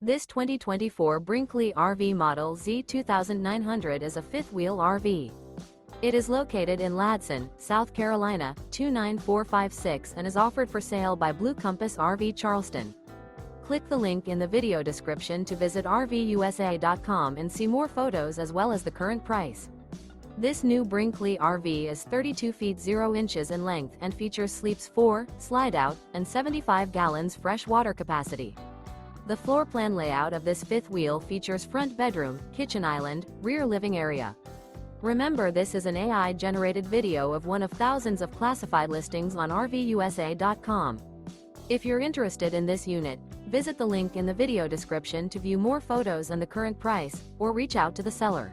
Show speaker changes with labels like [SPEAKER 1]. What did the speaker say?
[SPEAKER 1] This 2024 Brinkley RV Model Z 2900 is a fifth-wheel RV. It is located in Ladson, South Carolina, 29456 and is offered for sale by Blue Compass RV Charleston. Click the link in the video description to visit RVUSA.com and see more photos as well as the current price. This new Brinkley RV is 32 feet 0 inches in length and features sleeps 4, slide-out, and 75 gallons fresh water capacity. The floor plan layout of this fifth wheel features front bedroom, kitchen island, rear living area. Remember, this is an AI-generated video of one of thousands of classified listings on RVUSA.com. If you're interested in this unit, visit the link in the video description to view more photos and the current price, or reach out to the seller.